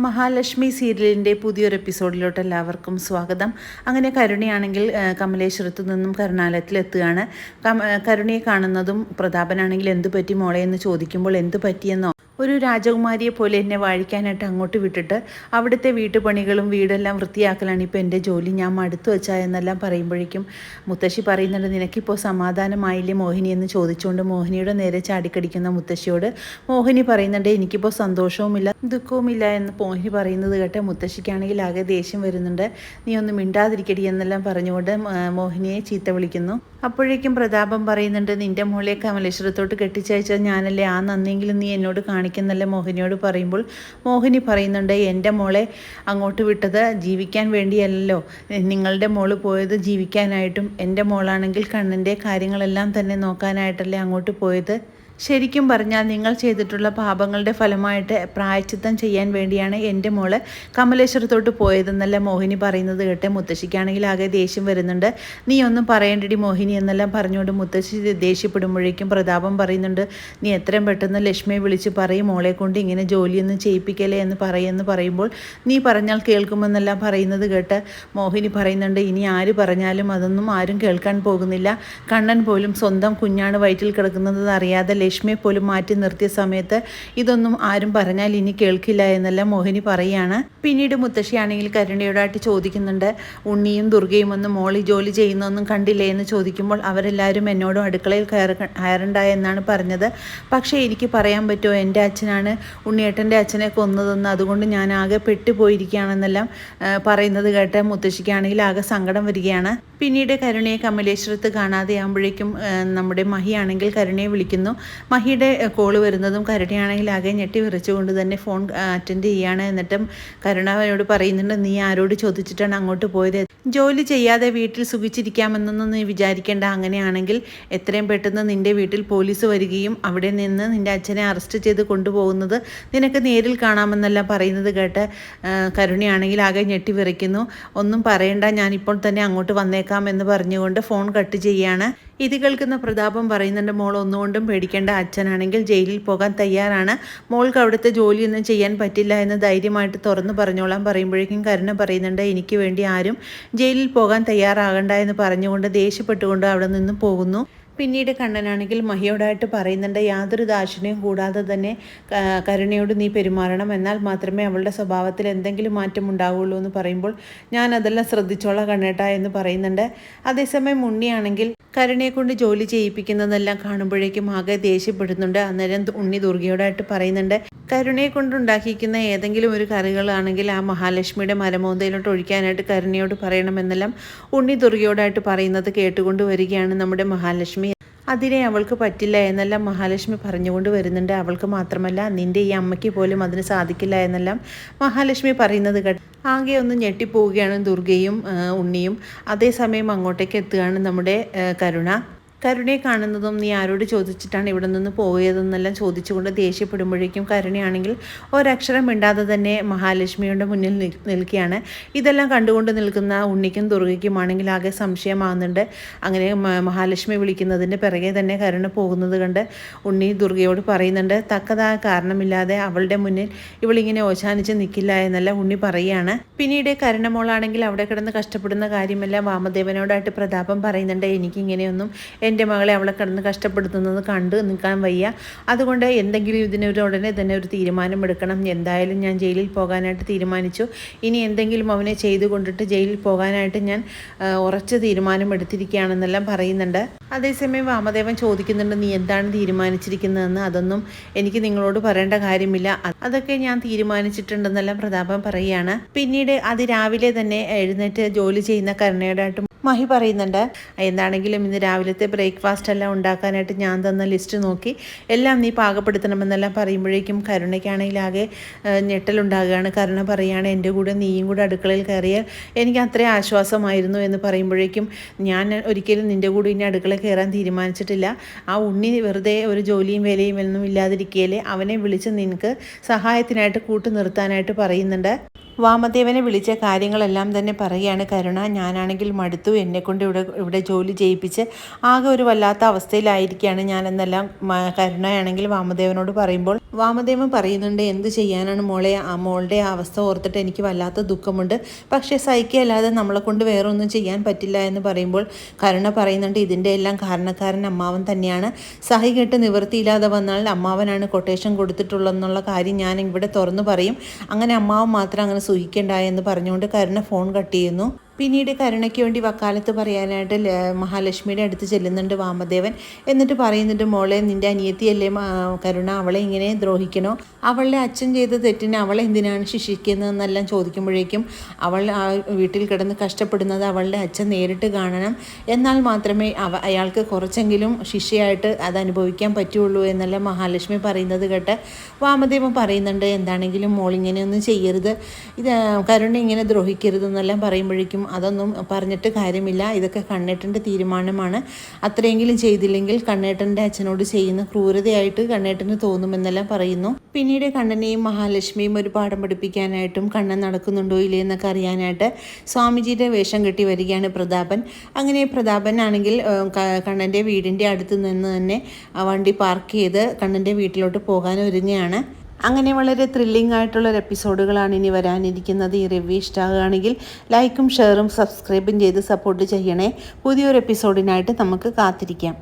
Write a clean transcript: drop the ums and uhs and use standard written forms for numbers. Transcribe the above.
മഹാലക്ഷ്മി സീരിയലിൻ്റെ പുതിയൊരു എപ്പിസോഡിലോട്ട് എല്ലാവർക്കും സ്വാഗതം. അങ്ങനെ കരുണയാണെങ്കിൽ കമലേശ്വരത്തു നിന്നും കരുണാലയത്തിലെത്തുകയാണ്. കരുണയെ കാണുന്നതും പ്രതാപനാണെങ്കിൽ എന്തു പറ്റി മോളെ എന്ന് ചോദിക്കുമ്പോൾ എന്തു പറ്റിയെന്നോ ഒരു രാജകുമാരിയെ പോലെ എന്നെ വാഴിക്കാനായിട്ട് അങ്ങോട്ട് വിട്ടിട്ട് അവിടുത്തെ വീട്ടുപണികളും വീടെല്ലാം വൃത്തിയാക്കലാണ് ഇപ്പോൾ എൻ്റെ ജോലി, ഞാൻ മടുത്തു വെച്ചാൽ എന്നെല്ലാം പറയുമ്പോഴേക്കും മുത്തശ്ശി പറയുന്നുണ്ട്, നിനക്കിപ്പോൾ സമാധാനമായില്ലേ മോഹിനി എന്ന് ചോദിച്ചുകൊണ്ട് മോഹിനിയുടെ നേരെ ചാടിക്കടിക്കുന്ന മുത്തശ്ശിയോട് മോഹിനി പറയുന്നുണ്ട്, എനിക്കിപ്പോൾ സന്തോഷവുമില്ല ദുഃഖവുമില്ല എന്ന് മോഹിനി പറയുന്നത് കേട്ട് മുത്തശ്ശിക്കാണെങ്കിൽ ആകെ ദേഷ്യം വരുന്നുണ്ട്. നീ ഒന്ന് മിണ്ടാതിരിക്കടി എന്നെല്ലാം പറഞ്ഞുകൊണ്ട് മോഹിനിയെ ചീത്ത വിളിക്കുന്നു. അപ്പോഴേക്കും പ്രതാപം പറയുന്നുണ്ട്, നിൻ്റെ മോളെ കമലേശ്വരത്തോട്ട് കെട്ടിച്ചയച്ചാൽ ഞാനല്ലേ, ആ നന്ദിയെങ്കിലും നീ എന്നോട് കാണിക്കുന്നല്ലേ മോഹിനിയോട് പറയുമ്പോൾ മോഹിനി പറയുന്നുണ്ട്, എൻ്റെ മോളെ അങ്ങോട്ട് വിട്ടത് ജീവിക്കാൻ വേണ്ടിയല്ലല്ലോ, നിങ്ങളുടെ മോള് പോയത് ജീവിക്കാനായിട്ടും എൻ്റെ മോളാണെങ്കിൽ കണ്ണൻ്റെ കാര്യങ്ങളെല്ലാം തന്നെ നോക്കാനായിട്ടല്ലേ അങ്ങോട്ട് പോയത്. ശരിക്കും പറഞ്ഞാൽ നിങ്ങൾ ചെയ്തിട്ടുള്ള പാപങ്ങളുടെ ഫലമായിട്ട് പ്രായശ്ചിത്തം ചെയ്യാൻ വേണ്ടിയാണ് എൻ്റെ മോള് കമലേശ്വരത്തോട്ട് പോയതെന്നല്ല മോഹിനി പറയുന്നത് കേട്ട് മുത്തശ്ശിക്കാണെങ്കിൽ ആകെ ദേഷ്യം വരുന്നുണ്ട്. നീ ഒന്നും പറയേണ്ടടി മോഹിനി എന്നെല്ലാം പറഞ്ഞുകൊണ്ട് മുത്തശ്ശി ദേഷ്യപ്പെടുമ്പോഴേക്കും പ്രതാപം പറയുന്നുണ്ട്, നീ എത്രയും പെട്ടെന്ന് ലക്ഷ്മിയെ വിളിച്ച് പറയും മോളെ കൊണ്ട് ഇങ്ങനെ ജോലിയൊന്നും ചെയ്യിപ്പിക്കലേ എന്ന് പറയുമ്പോൾ നീ പറഞ്ഞാൽ കേൾക്കുമെന്നെല്ലാം പറയുന്നത് കേട്ട് മോഹിനി പറയുന്നുണ്ട്, ഇനി ആര് പറഞ്ഞാലും അതൊന്നും ആരും കേൾക്കാൻ പോകുന്നില്ല. കണ്ണൻ പോലും സ്വന്തം കുഞ്ഞാണ് വയറ്റിൽ കിടക്കുന്നത് അറിയാതെ ലക്ഷ്മിയെ പോലും മാറ്റി നിർത്തിയ സമയത്ത് ഇതൊന്നും ആരും പറഞ്ഞാൽ ഇനി കേൾക്കില്ല എന്നെല്ലാം മോഹിനി പറയുകയാണ്. പിന്നീട് മുത്തശ്ശിയാണെങ്കിൽ കരുണയോടായിട്ട് ചോദിക്കുന്നുണ്ട്, ഉണ്ണിയും ദുർഗയും ഒന്നും മോളി ജോലി ചെയ്യുന്നൊന്നും കണ്ടില്ലേ എന്ന് ചോദിക്കുമ്പോൾ അവരെല്ലാവരും എന്നോടും അടുക്കളയിൽ കയറണ്ട എന്നാണ് പറഞ്ഞത്. പക്ഷേ എനിക്ക് പറയാൻ പറ്റുമോ, എൻ്റെ അച്ഛനാണ് ഉണ്ണിയേട്ടൻ്റെ അച്ഛനെ കൊന്നതെന്ന്, അതുകൊണ്ട് ഞാൻ ആകെ പെട്ടുപോയിരിക്കുകയാണെന്നെല്ലാം പറയുന്നത് കേട്ട് മുത്തശ്ശിക്കാണെങ്കിൽ ആകെ സങ്കടം വരികയാണ്. പിന്നീട് കരുണയെ കമലേശ്വരത്ത് കാണാതെയാകുമ്പോഴേക്കും നമ്മുടെ മഹിയാണെങ്കിൽ കരുണയെ വിളിക്കുന്നു. മഹിയുടെ കോള് വരുന്നതും കരുണയാണെങ്കിൽ ആകെ ഞെട്ടി വിറച്ചുകൊണ്ട് തന്നെ ഫോൺ അറ്റൻഡ് ചെയ്യുകയാണ്. എന്നിട്ടും കരുണയോട് പറയുന്നുണ്ട്, നീ ആരോട് ചോദിച്ചിട്ടാണ് അങ്ങോട്ട് പോയത്, ജോലി ചെയ്യാതെ വീട്ടിൽ സുഖിച്ചിരിക്കാമെന്നൊന്നും നീ വിചാരിക്കേണ്ട, അങ്ങനെയാണെങ്കിൽ എത്രയും പെട്ടെന്ന് നിൻ്റെ വീട്ടിൽ പോലീസ് വരികയും അവിടെ നിന്ന് നിൻ്റെ അച്ഛനെ അറസ്റ്റ് ചെയ്ത് കൊണ്ടുപോകുന്നത് നിനക്ക് നേരിൽ കാണാമെന്നെല്ലാം പറയുന്നത് കേട്ട് കരുണയാണെങ്കിൽ ആകെ ഞെട്ടി വിറയ്ക്കുന്നു. ഒന്നും പറയണ്ട, ഞാനിപ്പോൾ തന്നെ അങ്ങോട്ട് വന്നേക്കാം എന്ന് പറഞ്ഞുകൊണ്ട് ഫോൺ കട്ട് ചെയ്യുകയാണ്. ഇത് കേൾക്കുന്ന പ്രതാപം പറയുന്നുണ്ട്, മോൾ ഒന്നുകൊണ്ടും പേടിക്കേണ്ട, അച്ഛനാണെങ്കിൽ ജയിലിൽ പോകാൻ തയ്യാറാണ്, മോൾക്ക് അവിടുത്തെ ജോലിയൊന്നും ചെയ്യാൻ പറ്റില്ല എന്ന് ധൈര്യമായിട്ട് തുറന്നു പറഞ്ഞോളാം പറയുമ്പോഴേക്കും കരുണ പറയുന്നുണ്ട്, എനിക്ക് വേണ്ടി ആരും ജയിലിൽ പോകാൻ തയ്യാറാകണ്ട എന്ന് പറഞ്ഞുകൊണ്ട് ദേഷ്യപ്പെട്ടുകൊണ്ട് അവിടെ നിന്ന് പോകുന്നു. പിന്നീട് കണ്ണനാണെങ്കിൽ മഹിയോടായിട്ട് പറയുന്നുണ്ട്, യാതൊരു ദാക്ഷിണ്യവും കൂടാതെ തന്നെ കരുണയോട് നീ പെരുമാറണം, എന്നാൽ മാത്രമേ അവളുടെ സ്വഭാവത്തിൽ എന്തെങ്കിലും മാറ്റം ഉണ്ടാവുകയുള്ളൂ എന്ന് പറയുമ്പോൾ ഞാൻ അതെല്ലാം ശ്രദ്ധിച്ചോളാം കണ്ണേട്ടാ എന്ന് പറയുന്നുണ്ട്. അതേസമയം ഉണ്ണിയാണെങ്കിൽ കരുണയെ കൊണ്ട് ജോലി ചെയ്യിപ്പിക്കുന്നതെല്ലാം കാണുമ്പോഴേക്കും ആകെ ദേഷ്യപ്പെടുന്നുണ്ട്. അന്നേരം ഉണ്ണി ദുർഗയോടായിട്ട് പറയുന്നുണ്ട്, കരുണയെ കൊണ്ടുണ്ടാക്കിയിരിക്കുന്ന ഏതെങ്കിലും ഒരു കറികളാണെങ്കിൽ ആ മഹാലക്ഷ്മിയുടെ മരമോന്തയിലോട്ട് ഒഴിക്കാനായിട്ട് കരുണയോട് പറയണമെന്നെല്ലാം ഉണ്ണി ദുർഗയോടായിട്ട് പറയുന്നത് കേട്ടുകൊണ്ട് വരികയാണ് നമ്മുടെ മഹാലക്ഷ്മി. അതിനെ അവൾക്ക് പറ്റില്ല എന്നെല്ലാം മഹാലക്ഷ്മി പറഞ്ഞുകൊണ്ട് വരുന്നുണ്ട്. അവൾക്ക് മാത്രമല്ല നിൻ്റെ ഈ അമ്മയ്ക്ക് പോലും അതിന് സാധിക്കില്ല എന്നെല്ലാം മഹാലക്ഷ്മി പറയുന്നത് കേട്ട് ആകെ ഒന്ന് ഞെട്ടിപ്പോവുകയാണ് ദുർഗയും ഉണ്ണിയും. അതേസമയം അങ്ങോട്ടേക്ക് എത്തുകയാണ് നമ്മുടെ കരുണയെ കാണുന്നതും നീ ആരോട് ചോദിച്ചിട്ടാണ് ഇവിടെ നിന്ന് പോയതെന്നെല്ലാം ചോദിച്ചുകൊണ്ട് ദേഷ്യപ്പെടുമ്പോഴേക്കും കരുണയാണെങ്കിൽ ഒരക്ഷരം മിണ്ടാതെ തന്നെ മഹാലക്ഷ്മിയുടെ മുന്നിൽ നിൽക്കുകയാണ്. ഇതെല്ലാം കണ്ടുകൊണ്ട് നിൽക്കുന്ന ഉണ്ണിക്കും ദുർഗയ്ക്കുമാണെങ്കിൽ ആകെ സംശയമാകുന്നുണ്ട്. അങ്ങനെ മഹാലക്ഷ്മി വിളിക്കുന്നതിൻ്റെ പിറകെ തന്നെ കരുണ പോകുന്നത് കണ്ട് ഉണ്ണി ദുർഗയോട് പറയുന്നുണ്ട്, തക്കതായ കാരണമില്ലാതെ അവളുടെ മുന്നിൽ ഇവളിങ്ങനെ ഓശാനിച്ച് നിൽക്കില്ല എന്നെല്ലാം ഉണ്ണി പറയുകയാണ്. പിന്നീട് കരുണമോളാണെങ്കിൽ അവിടെ കിടന്ന് കഷ്ടപ്പെടുന്ന കാര്യമെല്ലാം വാമദേവനോടായിട്ട് പ്രതാപം പറയുന്നുണ്ട്, എനിക്കിങ്ങനെയൊന്നും എൻ്റെ മകളെ അവളെ കിടന്ന് കഷ്ടപ്പെടുത്തുന്നത് കണ്ട് നിൽക്കാൻ വയ്യ, അതുകൊണ്ട് എന്തെങ്കിലും ഇതിനൊരു ഉടനെ തന്നെ ഒരു തീരുമാനമെടുക്കണം. എന്തായാലും ഞാൻ ജയിലിൽ പോകാനായിട്ട് തീരുമാനിച്ചു, ഇനി എന്തെങ്കിലും അവനെ ചെയ്തു കൊണ്ടിട്ട് ജയിലിൽ പോകാനായിട്ട് ഞാൻ ഉറച്ച തീരുമാനമെടുത്തിരിക്കുകയാണെന്നെല്ലാം പറയുന്നുണ്ട്. അതേസമയം വാമദേവൻ ചോദിക്കുന്നുണ്ട്, നീ എന്താണ് തീരുമാനിച്ചിരിക്കുന്നതെന്ന്, അതൊന്നും എനിക്ക് നിങ്ങളോട് പറയേണ്ട കാര്യമില്ല, അതൊക്കെ ഞാൻ തീരുമാനിച്ചിട്ടുണ്ടെന്നെല്ലാം പ്രതാപം പറയുകയാണ്. പിന്നീട് അതിരാവിലെ തന്നെ എഴുന്നേറ്റ് ജോലി ചെയ്യുന്ന കരുണയോടായിട്ടും മഹി പറയുന്നുണ്ട്, എന്താണെങ്കിലും ഇന്ന് രാവിലത്തെ ബ്രേക്ക്ഫാസ്റ്റ് എല്ലാം ഉണ്ടാക്കാനായിട്ട് ഞാൻ തന്ന ലിസ്റ്റ് നോക്കി എല്ലാം നീ പാകപ്പെടുത്തണമെന്നെല്ലാം പറയുമ്പോഴേക്കും കരുണയ്ക്കാണെങ്കിൽ ആകെ ഞെട്ടലുണ്ടാകുകയാണ്. കരുണ പറയുകയാണ്, എൻ്റെ കൂടെ നീയും കൂടെ അടുക്കളയിൽ കയറിയാൽ എനിക്ക് അത്രയും ആശ്വാസമായിരുന്നു എന്ന് പറയുമ്പോഴേക്കും ഞാൻ ഒരിക്കലും നിൻ്റെ കൂടെ ഇനി അടുക്കളയിൽ കയറാൻ തീരുമാനിച്ചിട്ടില്ല, ആ ഉണ്ണി വെറുതെ ഒരു ജോലിയും വേലയും ഒന്നും ഇല്ലാതിരിക്കുകയല്ലേ, അവനെ വിളിച്ച് നിനക്ക് സഹായത്തിനായിട്ട് കൂട്ടു നിർത്താനായിട്ട് പറയുന്നുണ്ട്. വാമദേവനെ വിളിച്ച കാര്യങ്ങളെല്ലാം തന്നെ പറയുകയാണ് കരുണ. ഞാനാണെങ്കിൽ മടുത്തു, എന്നെക്കൊണ്ട് ഇവിടെ ജോലി ചെയ്യിപ്പിച്ച് ആകെ ഒരു വല്ലാത്ത അവസ്ഥയിലായിരിക്കുകയാണ് ഞാനെന്നെല്ലാം കരുണയാണെങ്കിൽ വാമദേവനോട് പറയുമ്പോൾ വാമദേവൻ പറയുന്നുണ്ട്, എന്ത് ചെയ്യാനാണ് മോളെ, മോളുടെ അവസ്ഥ ഓർത്തിട്ട് എനിക്ക് വല്ലാത്ത ദുഃഖമുണ്ട്, പക്ഷേ സഹിക്കല്ലാതെ നമ്മളെ കൊണ്ട് വേറെ ഒന്നും ചെയ്യാൻ പറ്റില്ല എന്ന് പറയുമ്പോൾ കരുണ പറയുന്നുണ്ട്, ഇതിൻ്റെ എല്ലാം കാരണക്കാരൻ അമ്മാവൻ തന്നെയാണ്. സഹി കെട്ട് നിവൃത്തിയില്ലാതെ വന്നാൽ അമ്മാവനാണ് കൊട്ടേഷൻ കൊടുത്തിട്ടുള്ളതെന്നുള്ള കാര്യം ഞാൻ ഇവിടെ തുറന്നു പറയും. അങ്ങനെ അമ്മാവൻ മാത്രം അങ്ങനെ സൂഹിക്കണ്ടായെന്ന് പറഞ്ഞുകൊണ്ട് കരുണ ഫോൺ കട്ട് ചെയ്യുന്നു. പിന്നീട് കരുണയ്ക്ക് വേണ്ടി വക്കാലത്ത് പറയാനായിട്ട് മഹാലക്ഷ്മിയുടെ അടുത്ത് ചെല്ലുന്നുണ്ട് വാമദേവൻ. എന്നിട്ട് പറയുന്നുണ്ട്, മോളെ നിൻ്റെ അനിയത്തിയല്ലേ കരുണ, അവളെ ഇങ്ങനെ ദ്രോഹിക്കണോ, അവളുടെ അച്ഛൻ ചെയ്ത തെറ്റിന് അവളെ എന്തിനാണ് ശിക്ഷിക്കുന്നതെന്നെല്ലാം ചോദിക്കുമ്പോഴേക്കും അവൾ ആ വീട്ടിൽ കിടന്ന് കഷ്ടപ്പെടുന്നത് അവളുടെ അച്ഛൻ നേരിട്ട് കാണണം, എന്നാൽ മാത്രമേ അയാൾക്ക് കുറച്ചെങ്കിലും ശിക്ഷയായിട്ട് അത് അനുഭവിക്കാൻ പറ്റുള്ളൂ എന്നെല്ലാം മഹാലക്ഷ്മി പറയുന്നത് കേട്ട് വാമദേവൻ പറയുന്നുണ്ട്, എന്താണെങ്കിലും മോൾ ഇങ്ങനെയൊന്നും ചെയ്യരുത്, ഇത് കരുണ ഇങ്ങനെ ദ്രോഹിക്കരുതെന്നെല്ലാം പറയുമ്പോഴേക്കും അതൊന്നും പറഞ്ഞിട്ട് കാര്യമില്ല, ഇതൊക്കെ കണ്ണേട്ടൻ്റെ തീരുമാനമാണ്, അത്രയെങ്കിലും ചെയ്തില്ലെങ്കിൽ കണ്ണേട്ടൻ്റെ അച്ഛനോട് ചെയ്യുന്ന ക്രൂരതയായിട്ട് കണ്ണേട്ടന് തോന്നുമെന്നെല്ലാം പറയുന്നു. പിന്നീട് കണ്ണനെയും മഹാലക്ഷ്മിയും ഒരു പാഠം പഠിപ്പിക്കാനായിട്ടും കണ്ണൻ നടക്കുന്നുണ്ടോ ഇല്ലേ എന്നൊക്കെ അറിയാനായിട്ട് സ്വാമിജിയുടെ വേഷം കെട്ടി വരികയാണ് പ്രതാപൻ. അങ്ങനെ പ്രതാപൻ ആണെങ്കിൽ കണ്ണൻ്റെ വീടിൻ്റെ അടുത്ത് നിന്ന് തന്നെ വണ്ടി പാർക്ക് ചെയ്ത് കണ്ണൻ്റെ വീട്ടിലോട്ട് പോകാൻ ഒരുങ്ങുകയാണ്. അങ്ങനെ വളരെ ത്രില്ലിംഗ് ആയിട്ടുള്ളൊരു എപ്പിസോഡുകളാണ് ഇനി വരാനിരിക്കുന്നത്. ഈ റിവ്യൂ ഇഷ്ടമാകുകയാണെങ്കിൽ ലൈക്കും ഷെയറും സബ്സ്ക്രൈബും ചെയ്ത് സപ്പോർട്ട് ചെയ്യണേ. പുതിയൊരു എപ്പിസോഡിനായിട്ട് നമുക്ക് കാത്തിരിക്കാം.